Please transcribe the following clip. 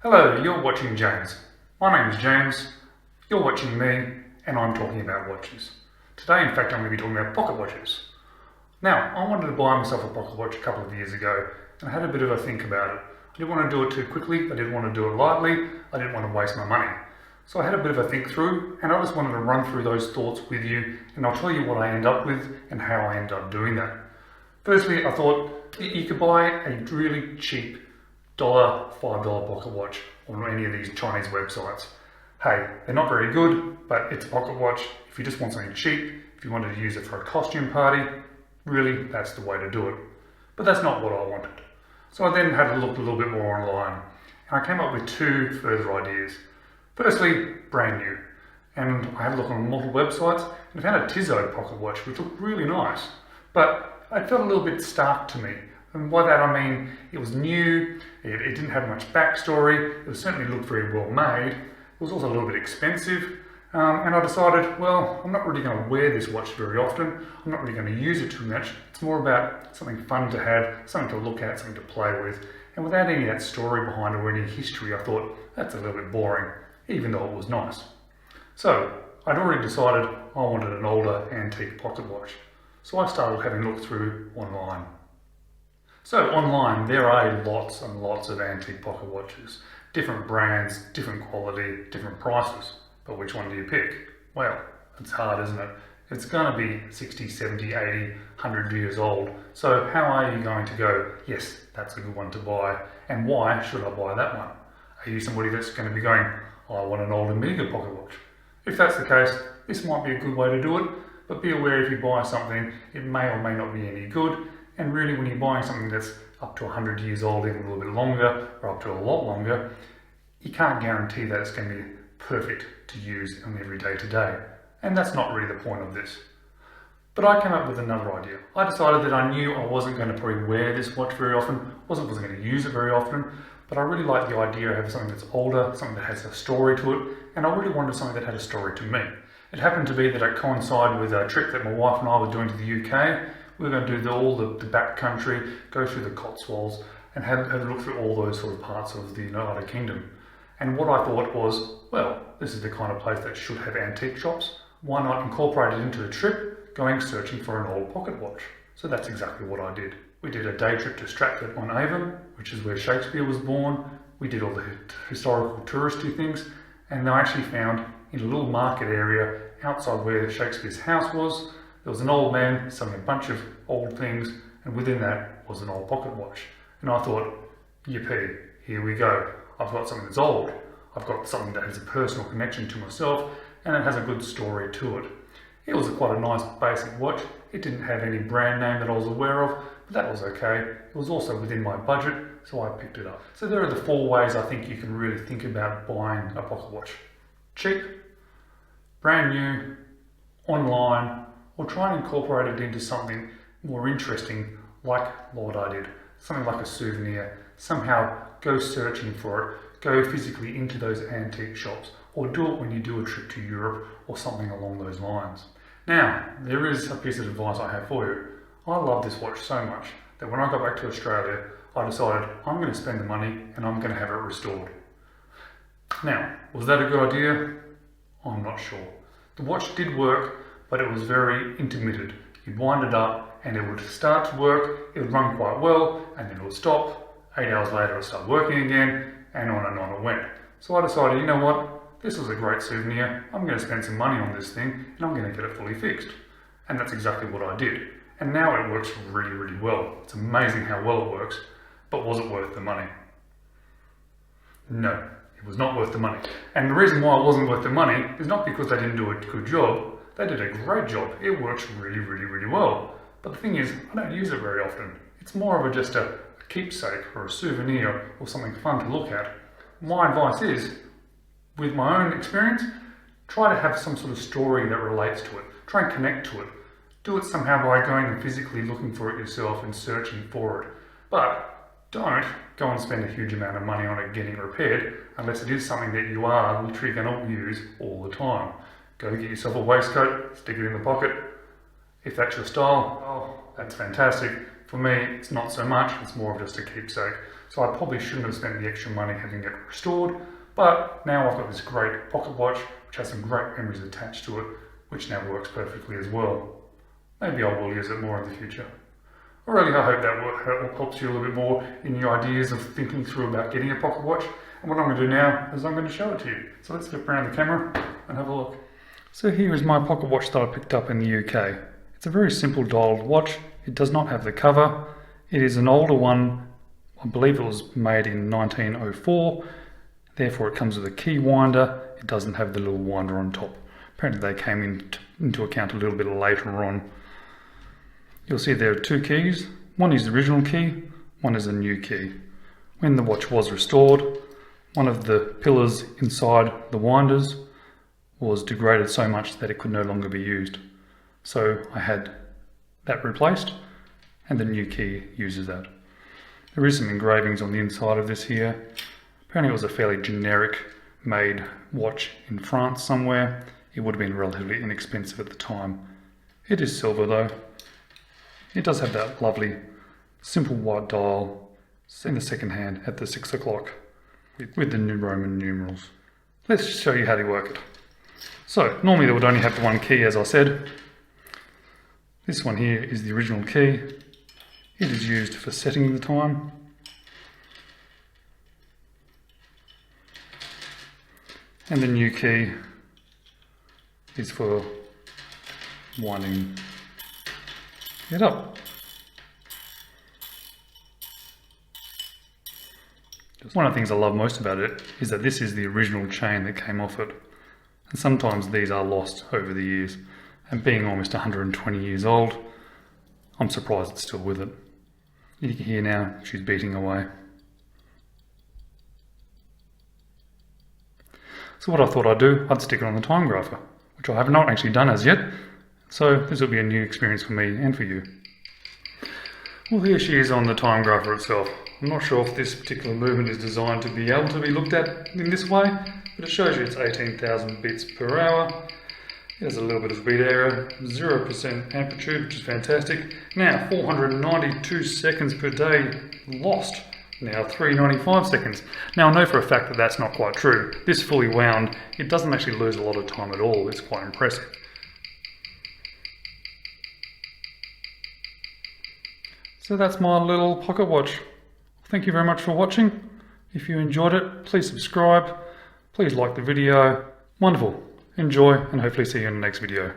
Hello, you're watching James. My name is James, you're watching me, and I'm talking about watches. Today, in fact, I'm going to be talking about pocket watches. Now, I wanted to buy myself a pocket watch a couple of years ago, and I had a bit of a think about it. I didn't want to do it too quickly, I didn't want to do it lightly, I didn't want to waste my money. So I had a bit of a think through, and I just wanted to run through those thoughts with you, and I'll tell you what I end up with and how I end up doing that. Firstly, I thought that you could buy a really cheap $5 pocket watch on any of these Chinese websites. Hey, they're not very good, but it's a pocket watch. If you just want something cheap, if you wanted to use it for a costume party, really, that's the way to do it. But that's not what I wanted. So I then had to look a little bit more online, and I came up with two further ideas. Firstly, brand new. And I had a look on multiple websites and I found a Tissot pocket watch, which looked really nice. But it felt a little bit stark to me. And by that I mean it was new, it didn't have much backstory, it certainly looked very well made, it was also a little bit expensive, and I decided, well, I'm not really going to wear this watch very often, I'm not really going to use it too much, it's more about something fun to have, something to look at, something to play with, and without any of that story behind it or any history, I thought, that's a little bit boring, even though it was nice. So, I'd already decided I wanted an older antique pocket watch, so I started having a look through online. So online, there are lots and lots of antique pocket watches. Different brands, different quality, different prices. But which one do you pick? Well, it's hard, isn't it? It's going to be 60, 70, 80, 100 years old. So how are you going to go, yes, that's a good one to buy, and why should I buy that one? Are you somebody that's going to be going, I want an old Omega pocket watch? If that's the case, this might be a good way to do it, but be aware if you buy something, it may or may not be any good. And really, when you're buying something that's up to 100 years old, even a little bit longer, or up to a lot longer, you can't guarantee that it's going to be perfect to use on every day to day. And that's not really the point of this. But I came up with another idea. I decided that I knew I wasn't going to probably wear this watch very often, wasn't going to use it very often, but I really like the idea of having something that's older, something that has a story to it, and I really wanted something that had a story to me. It happened to be that it coincided with a trip that my wife and I were doing to the UK. We were going to do all the back country, go through the Cotswolds, and have a look through all those sort of parts of the United Kingdom. And what I thought was, well, this is the kind of place that should have antique shops. Why not incorporate it into the trip, going searching for an old pocket watch? So that's exactly what I did. We did a day trip to Stratford-on-Avon, which is where Shakespeare was born. We did all the historical touristy things, and I actually found in a little market area outside where Shakespeare's house was, there was an old man selling a bunch of old things, and within that was an old pocket watch. And I thought, yippee, here we go. I've got something that's old. I've got something that has a personal connection to myself, and it has a good story to it. It was quite a nice basic watch. It didn't have any brand name that I was aware of, but that was okay. It was also within my budget, so I picked it up. So there are the 4 ways I think you can really think about buying a pocket watch. Cheap, brand new, online, or try and incorporate it into something more interesting like what I did. Something like a souvenir. Somehow go searching for it. Go physically into those antique shops. Or do it when you do a trip to Europe or something along those lines. Now, there is a piece of advice I have for you. I love this watch so much that when I got back to Australia, I decided I'm going to spend the money and I'm going to have it restored. Now, was that a good idea? I'm not sure. The watch did work, but it was very intermittent. You'd wind it up and it would start to work, it would run quite well, and then it would stop. 8 hours later it would start working again, and on it went. So I decided, you know what, this was a great souvenir, I'm going to spend some money on this thing, and I'm going to get it fully fixed. And that's exactly what I did. And now it works really, really well. It's amazing how well it works, but was it worth the money? No, it was not worth the money. And the reason why it wasn't worth the money is not because they didn't do a good job. They did a great job. It works really, really, really well. But the thing is, I don't use it very often. It's more of just a keepsake or a souvenir or something fun to look at. My advice is, with my own experience, try to have some sort of story that relates to it. Try and connect to it. Do it somehow by going and physically looking for it yourself and searching for it. But don't go and spend a huge amount of money on it getting repaired unless it is something that you are literally going to use all the time. Go get yourself a waistcoat, stick it in the pocket. If that's your style, oh, that's fantastic. For me, it's not so much, it's more of just a keepsake. So I probably shouldn't have spent the extra money having it restored, but now I've got this great pocket watch which has some great memories attached to it, which now works perfectly as well. Maybe I will use it more in the future. I hope that helps you a little bit more in your ideas of thinking through about getting a pocket watch. And what I'm going to do now is I'm going to show it to you. So let's flip around the camera and have a look. So here is my pocket watch that I picked up in the UK. It's a very simple dialed watch. It does not have the cover. It is an older one. I believe it was made in 1904. Therefore it comes with a key winder. It doesn't have the little winder on top. Apparently they came into account a little bit later on. You'll see there are two keys. One is the original key, one is a new key. When the watch was restored, one of the pillars inside the winders was degraded so much that it could no longer be used. So I had that replaced, and the new key uses that. There is some engravings on the inside of this here. Apparently it was a fairly generic made watch in France somewhere. It would have been relatively inexpensive at the time. It is silver though. It does have that lovely simple white dial in the second hand at the 6 o'clock with the new Roman numerals. Let's show you how to work it. So normally they would only have the one key, as I said. This one here is the original key. It is used for setting the time. And the new key is for winding it up. One of the things I love most about it is that this is the original chain that came off it. And sometimes these are lost over the years. And being almost 120 years old, I'm surprised it's still with it. You can hear now she's beating away. So what I thought I'd do, I'd stick it on the time grapher, which I have not actually done as yet. So this will be a new experience for me and for you. Well, here she is on the time grapher itself. I'm not sure if this particular movement is designed to be able to be looked at in this way, but it shows you it's 18,000 beats per hour. There's a little bit of beat error, 0% amplitude, which is fantastic. Now, 492 seconds per day lost. Now 395 seconds. Now I know for a fact that that's not quite true. This fully wound, it doesn't actually lose a lot of time at all. It's quite impressive. So that's my little pocket watch. Thank you very much for watching. If you enjoyed it, please subscribe. Please like the video. Wonderful. Enjoy and hopefully see you in the next video.